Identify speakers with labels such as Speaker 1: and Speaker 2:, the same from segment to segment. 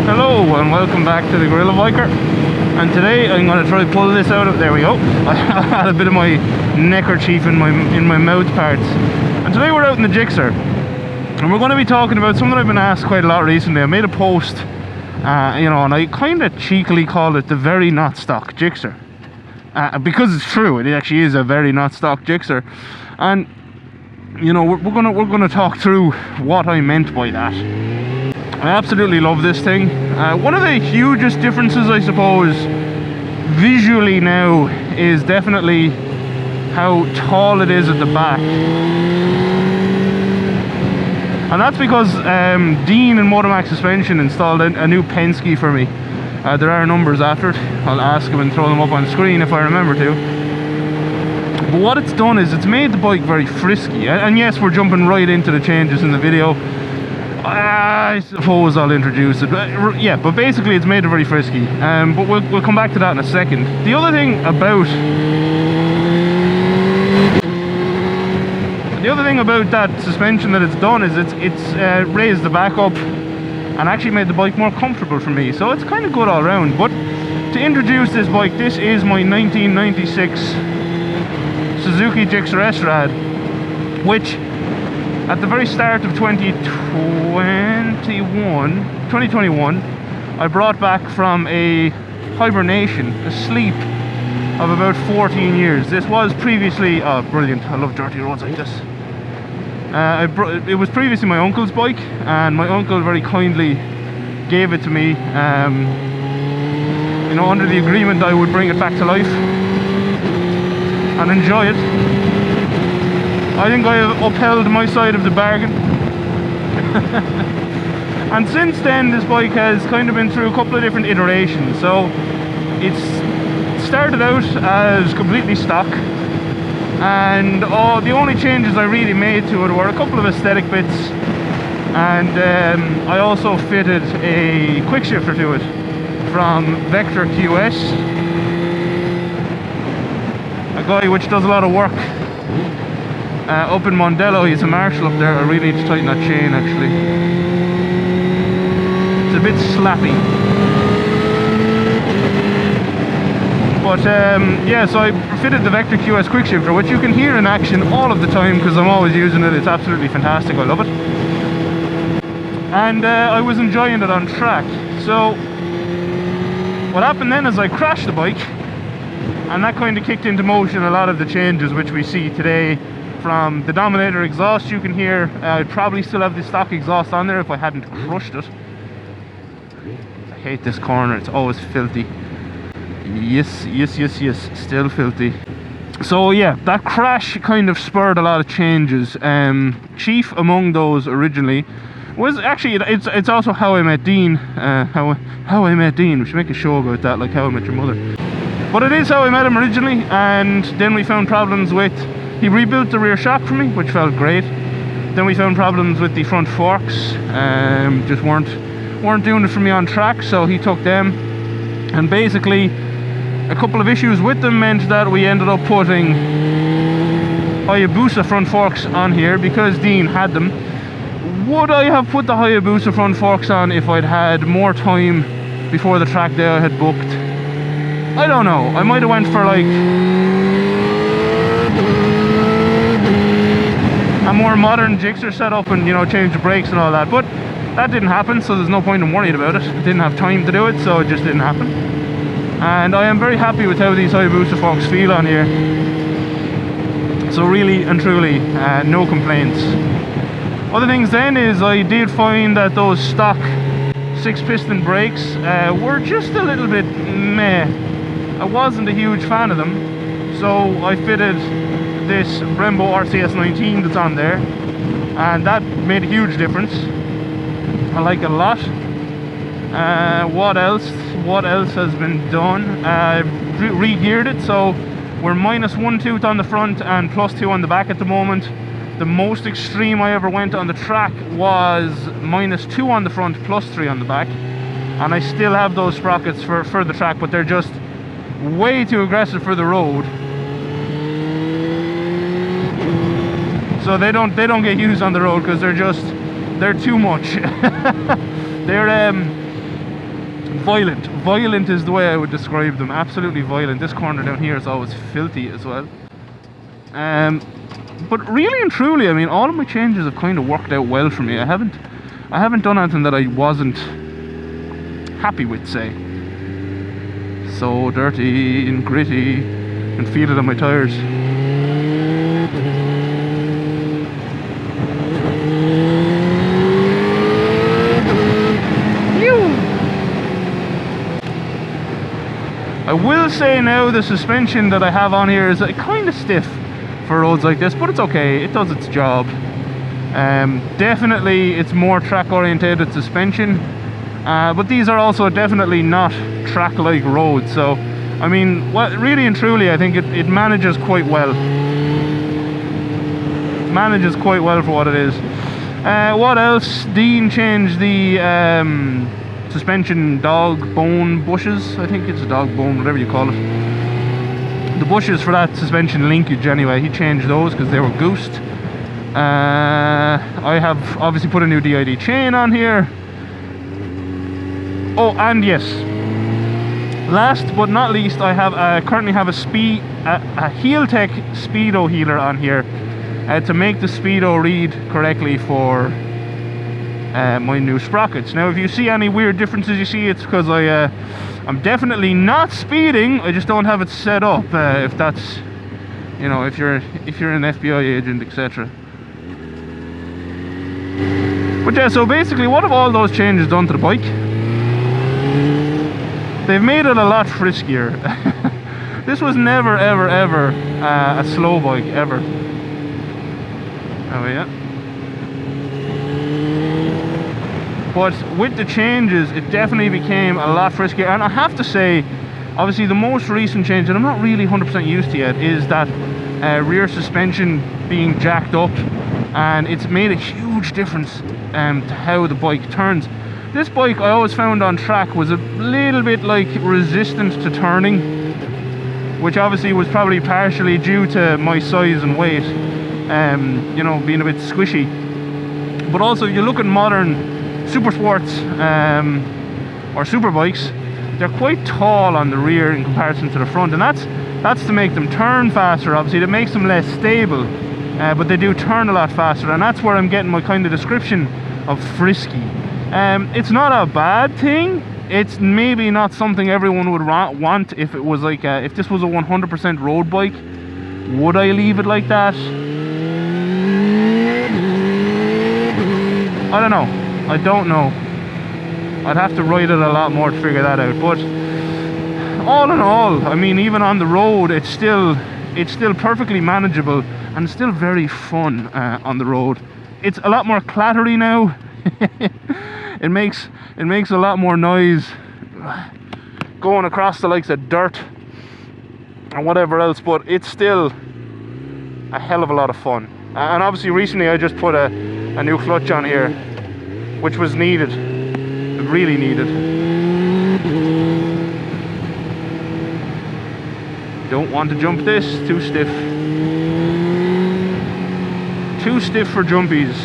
Speaker 1: Hello and welcome back to the GorillaBiker, and today I'm going to try to pull this out of, there we go, I had a bit of my neckerchief in my mouth parts, and today we're out in the GSXR, and we're going to be talking about something I've been asked quite a lot recently. I made a post, you know, and I kind of cheekily called it the very not stock GSXR, because it's true, it actually is a very not stock GSXR, and you know, we're gonna talk through what I meant by that. I absolutely love this thing. One of the hugest differences, I suppose, visually now is definitely how tall it is at the back. And that's because Dean and Motomax Suspension installed a new Penske for me. There are numbers after it. I'll ask them and throw them up on screen if I remember to. But what it's done is it's made the bike very frisky. And yes, we're jumping right into the changes in the video. I suppose I'll introduce it, but yeah, but basically it's made it very frisky, but we'll come back to that in a second. The other thing about that suspension that it's done is it's raised the back up and actually made the bike more comfortable for me, so it's kind of good all around. But to introduce this bike, this is my 1996 Suzuki GSX-R SRAD, which at the very start of 2021, I brought back from a hibernation, a sleep of about 14 years. This was previously, oh brilliant, I love dirty roads like this. It was previously my uncle's bike, and my uncle very kindly gave it to me, you know, under the agreement I would bring it back to life and enjoy it. I think I have upheld my side of the bargain. And since then this bike has kind of been through a couple of different iterations. So it's started out as completely stock, and the only changes I really made to it were a couple of aesthetic bits, and I also fitted a quick shifter to it from Vector QS, a guy which does a lot of work up in Mondello. He's a marshal up there. I really need to tighten that chain actually. It's a bit slappy. But yeah, so I fitted the Vector QS quick shifter, which you can hear in action all of the time because I'm always using it. It's absolutely fantastic. I love it. And I was enjoying it on track. So what happened then is I crashed the bike, and that kind of kicked into motion a lot of the changes which we see today. From the Dominator exhaust, you can hear, I'd probably still have the stock exhaust on there if I hadn't crushed it. I hate this corner, it's always filthy. Yes, still filthy. So yeah, that crash kind of spurred a lot of changes. Chief among those originally was actually, it's also how I met Dean. How I met Dean, we should make a show about that, like How I Met Your Mother. But it is how I met him originally, and then we found problems with, he rebuilt the rear shock for me, which felt great. Then we found problems with the front forks, just weren't doing it for me on track, so he took them. And basically, a couple of issues with them meant that we ended up putting Hayabusa front forks on here because Dean had them. Would I have put the Hayabusa front forks on if I'd had more time before the track day I had booked? I don't know. I might have went for like a more modern GSXR setup and, you know, change the brakes and all that, but that didn't happen, so there's no point in worrying about it. I didn't have time to do it, so it just didn't happen. And I am very happy with how these Hayabusa forks feel on here. So really and truly, no complaints. Other things then is I did find that those stock 6-piston brakes were just a little bit meh. I wasn't a huge fan of them, so I fitted this Brembo RCS 19 that's on there, and that made a huge difference. I like it a lot. What else has been done? I've re-geared it, so we're -1 tooth on the front and +2 on the back at the moment. The most extreme I ever went on the track was -2 on the front, +3 on the back, and I still have those sprockets for the track, but they're just way too aggressive for the road. So they don't get used on the road because they're too much. They're Violent. Violent is the way I would describe them. Absolutely violent. This corner down here is always filthy as well. But really and truly, I mean, all of my changes have kind of worked out well for me. I haven't done anything that I wasn't happy with, say. So dirty and gritty, and feel it on my tires. I will say now the suspension that I have on here is kind of stiff for roads like this, but it's okay, it does its job. Definitely it's more track oriented suspension, but these are also definitely not track like roads, so I mean, really and truly I think it manages quite well. Manages quite well for what it is. What else? Dean changed the suspension dog bone bushes. I think it's a dog bone, whatever you call it. The bushes for that suspension linkage anyway, he changed those because they were goosed. I have obviously put a new DID chain on here. Oh, and yes, last but not least, I currently have a Heeltech speedo healer on here to make the speedo read correctly for my new sprockets. Now if you see any weird differences, you see it's because I'm definitely not speeding, I just don't have it set up. If that's, you know, if you're an FBI agent, etc. But yeah, so basically what have all those changes done to the bike? They've made it a lot friskier. This was never ever ever a slow bike ever. Oh yeah. But with the changes, it definitely became a lot friskier. And I have to say, obviously the most recent change, and I'm not really 100% used to yet, is that rear suspension being jacked up, and it's made a huge difference to how the bike turns. This bike I always found on track was a little bit like resistant to turning, which obviously was probably partially due to my size and weight, you know, being a bit squishy. But also if you look at modern super sports or super bikes, they're quite tall on the rear in comparison to the front, and that's to make them turn faster. Obviously that makes them less stable, but they do turn a lot faster, and that's where I'm getting my kind of description of frisky. It's not a bad thing. It's maybe not something everyone would want. If it was like if this was a 100% road bike, would I leave it like that? I don't know. I don't know. I'd have to ride it a lot more to figure that out. But all in all, I mean, even on the road, it's still perfectly manageable and still very fun on the road. It's a lot more clattery now. It makes a lot more noise going across the likes of dirt and whatever else, but it's still a hell of a lot of fun. And obviously recently I just put a new clutch on here, which was needed, really needed. Don't want to jump this, too stiff. Too stiff for jumpies.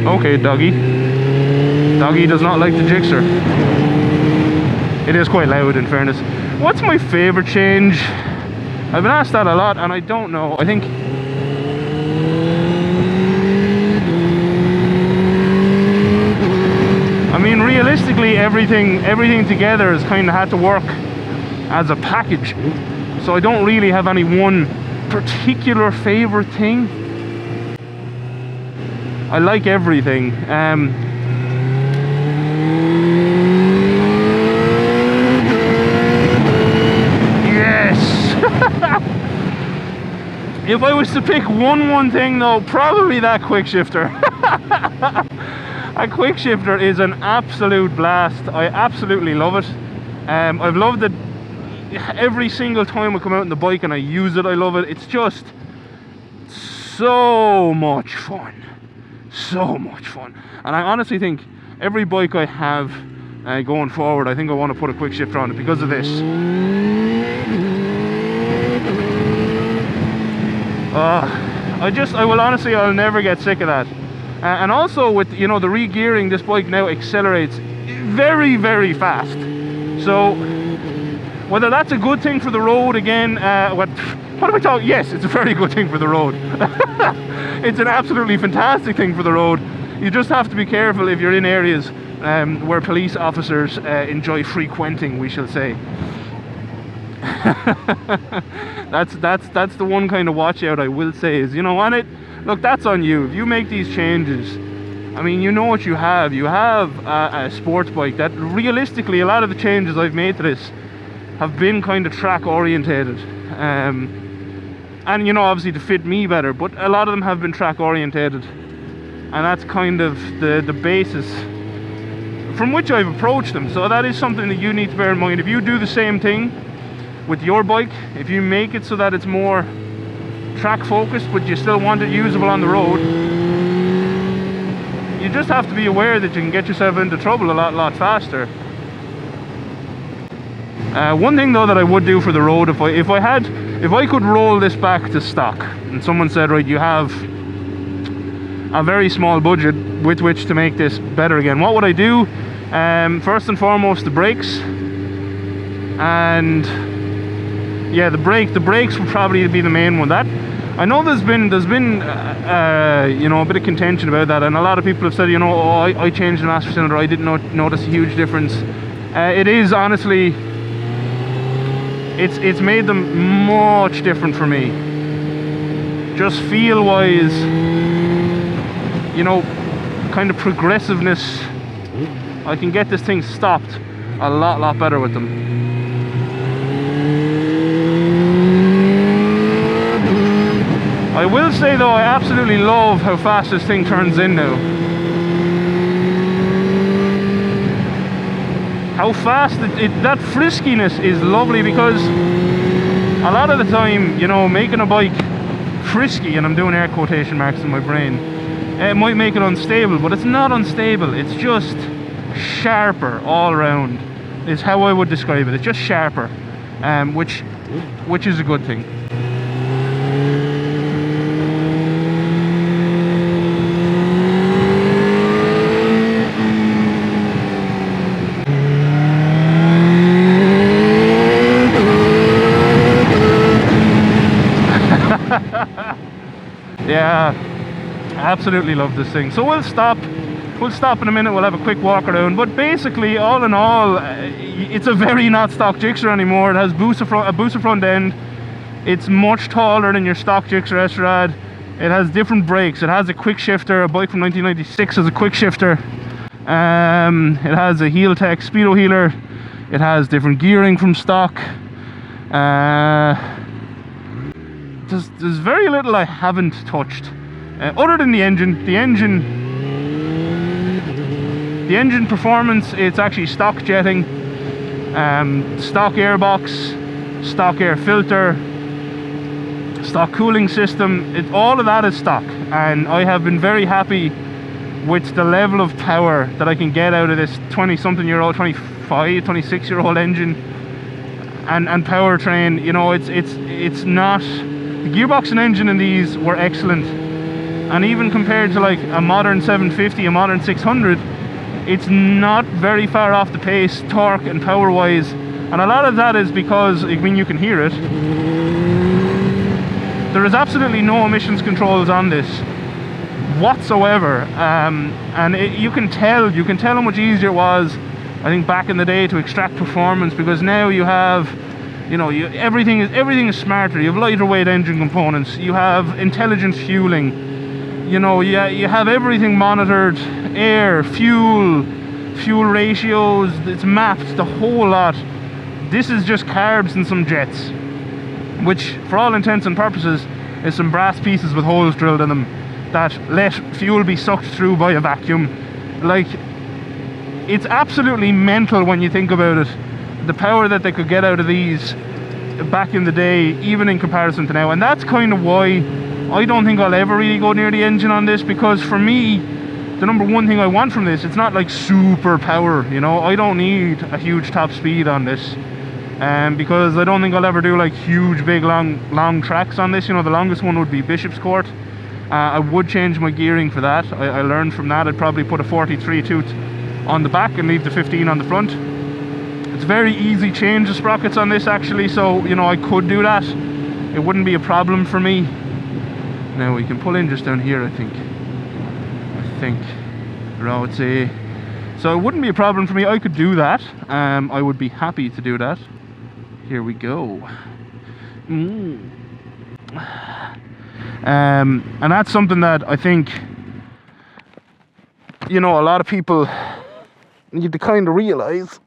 Speaker 1: Okay, doggy. Doggy does not like the Gixxer. It is quite loud, in fairness. What's my favorite change? I've been asked that a lot, and I don't know. I think I mean, realistically, everything together has kind of had to work as a package. So I don't really have any one particular favorite thing. I like everything. Yes! If I was to pick one thing though, probably that quick shifter. A quick shifter is an absolute blast. I absolutely love it. I've loved it every single time I come out on the bike and I use it. I love it. It's just so much fun. So much fun. And I honestly think every bike I have going forward, I think I want to put a quick shifter on it because of this. I will honestly, I'll never get sick of that. And also with, you know, the re-gearing, this bike now accelerates very, very fast. So whether that's a good thing for the road, again, what am I talking? Yes, it's a very good thing for the road. It's an absolutely fantastic thing for the road. You just have to be careful if you're in areas where police officers enjoy frequenting, we shall say. That's the one kind of watch out I will say is, you know, on it, look, that's on you. If you make these changes, I mean, you know what you have. You have a sports bike that realistically, a lot of the changes I've made to this have been kind of track orientated. And you know, obviously to fit me better, but a lot of them have been track orientated. And that's kind of the basis from which I've approached them. So that is something that you need to bear in mind. If you do the same thing with your bike, if you make it so that it's more track focused but you still want it usable on the road, you just have to be aware that you can get yourself into trouble a lot faster. One thing though that I would do for the road, if I could roll this back to stock and someone said, right, you have a very small budget with which to make this better again, what would I do? First and foremost, the brakes. And yeah, the brakes would probably be the main one. That I know there's been you know, a bit of contention about that, and a lot of people have said, you know, oh, I changed the master cylinder, I didn't notice a huge difference. It is honestly, it's made them much different for me. Just feel wise, you know, kind of progressiveness. I can get this thing stopped a lot better with them. I will say though, I absolutely love how fast this thing turns in now. How fast that friskiness is lovely, because a lot of the time, you know, making a bike frisky, and I'm doing air quotation marks in my brain, it might make it unstable, but it's not unstable, it's just sharper all around, is how I would describe it. It's just sharper, which is a good thing. Yeah, absolutely love this thing. So we'll stop in a minute, we'll have a quick walk around, but basically, all in all, it's a very not stock Gixxer anymore. It has a booster front end, it's much taller than your stock Gixxer SRAD, it has different brakes, it has a quick shifter. A bike from 1996 has a quick shifter, it has a heel tech speedo healer, it has different gearing from stock. There's very little I haven't touched, other than the engine. The engine performance, it's actually stock jetting, stock airbox, stock air filter, stock cooling system. All of that is stock, and I have been very happy with the level of power that I can get out of this 20-something-year-old, 26-year-old engine and powertrain. You know, it's not. The gearbox and engine in these were excellent, and even compared to like a modern 750, a modern 600, it's not very far off the pace, torque and power wise. And a lot of that is because, I mean, you can hear it, there is absolutely no emissions controls on this whatsoever, and you can tell how much easier it was, I think, back in the day to extract performance, because now you have, you know, everything is smarter. You have lighter weight engine components, you have intelligent fueling, you know, you have everything monitored, air, fuel ratios, it's mapped, the whole lot. This is just carbs and some jets, which for all intents and purposes is some brass pieces with holes drilled in them that let fuel be sucked through by a vacuum. Like, it's absolutely mental when you think about it, the power that they could get out of these back in the day, even in comparison to now. And that's kind of why I don't think I'll ever really go near the engine on this, because for me, the number one thing I want from this, it's not like super power, you know. I don't need a huge top speed on this, because I don't think I'll ever do like huge big long tracks on this. You know, the longest one would be Bishop's Court, I would change my gearing for that. I learned from that I'd probably put a 43 tooth on the back and leave the 15 on the front. It's very easy change the sprockets on this actually, so you know I could do that. It wouldn't be a problem for me. Now we can pull in just down here, I think. Road say. So it wouldn't be a problem for me. I could do that. I would be happy to do that. Here we go. And that's something that I think, you know, a lot of people need to kind of realize.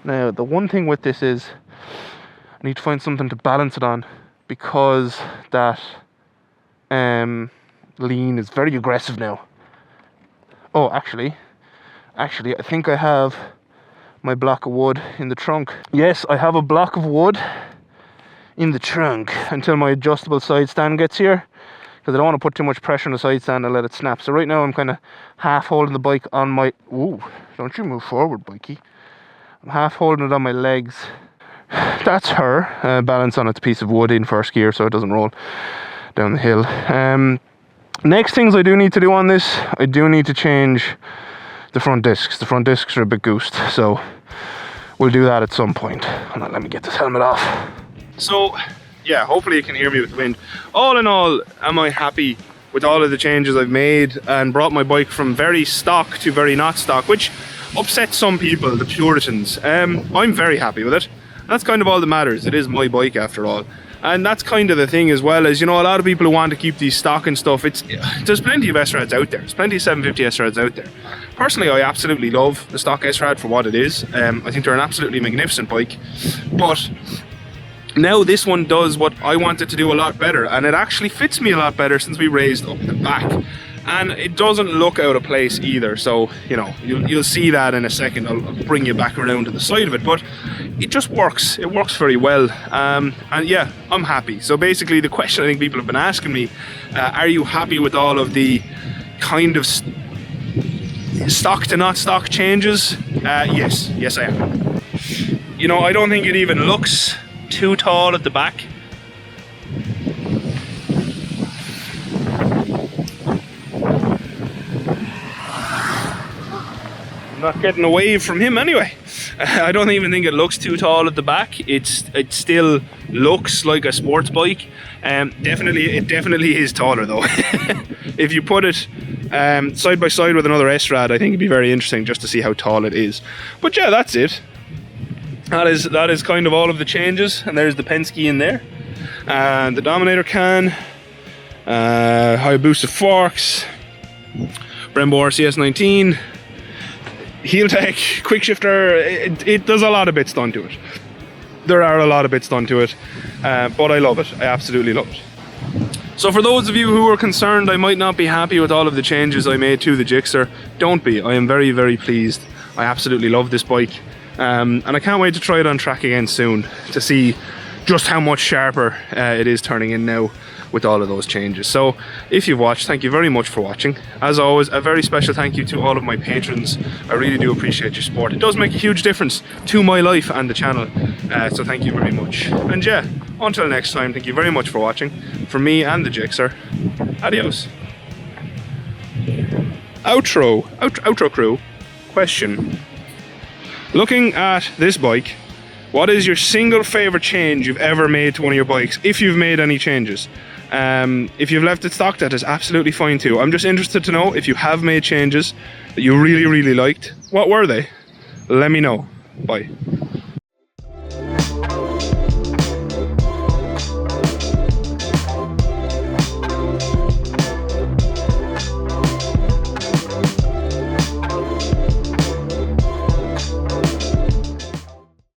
Speaker 1: Now the one thing with this is I need to find something to balance it on, because that lean is very aggressive now. Oh, actually I think I have my block of wood in the trunk. Yes, I have a block of wood in the trunk until my adjustable side stand gets here, because I don't want to put too much pressure on the side stand and let it snap. So right now I'm kind of half holding the bike on my... Ooh, don't you move forward, bikey. I'm half holding it on my legs. That's her. Balance on its piece of wood in first gear so it doesn't roll down the hill. Next things I do need to do on this, I do need to change the front discs. The front discs are a bit goosed, so we'll do that at some point. Hold on, let me get this helmet off. So yeah, hopefully you can hear me with the wind. All in all, am I happy with all of the changes I've made and brought my bike from very stock to very not stock, which upsets some people, the Puritans. I'm very happy with it. That's kind of all that matters. It is my bike after all. And that's kind of the thing as well, as you know, a lot of people who want to keep these stock and stuff, there's plenty of SRADs out there. There's plenty of 750 SRADs out there. Personally, I absolutely love the stock SRAD for what it is. I think they're an absolutely magnificent bike. But now this one does what I want it to do a lot better, and it actually fits me a lot better since we raised up the back. And it doesn't look out of place either, so you know, you'll see that in a second. I'll bring you back around to the side of it, but it just works. It works very well, and yeah, I'm happy. So basically the question I think people have been asking me, are you happy with all of the kind of stock to not stock changes? Yes I am. You know, I don't think it even looks too tall at the back. I'm not getting away from him anyway. I don't even think it looks too tall at the back. It still looks like a sports bike. It definitely is taller though. If you put it side by side with another SRAD, I think it'd be very interesting just to see how tall it is. But yeah, that's it. That is kind of all of the changes. And there's the Penske in there, and the Dominator can, high boosted forks, Brembo RCS19, heel tech, quick shifter. It does a lot of bits done to it. There are a lot of bits done to it, but I love it. I absolutely love it. So for those of you who are concerned I might not be happy with all of the changes I made to the GSXR, don't be. I am very, very pleased. I absolutely love this bike, and I can't wait to try it on track again soon to see just how much sharper it is turning in now with all of those changes. So if you've watched, thank you very much for watching. As always, a very special thank you to all of my patrons. I really do appreciate your support. It does make a huge difference to my life and the channel, so thank you very much. And yeah, until next time, thank you very much for watching. From me and the GSXR, adios. Outro crew. Question: looking at this bike, what is your single favorite change you've ever made to one of your bikes, if you've made any changes? If you've left it stock, that is absolutely fine too. I'm just interested to know if you have made changes that you really, really liked. What were they? Let me know. Bye.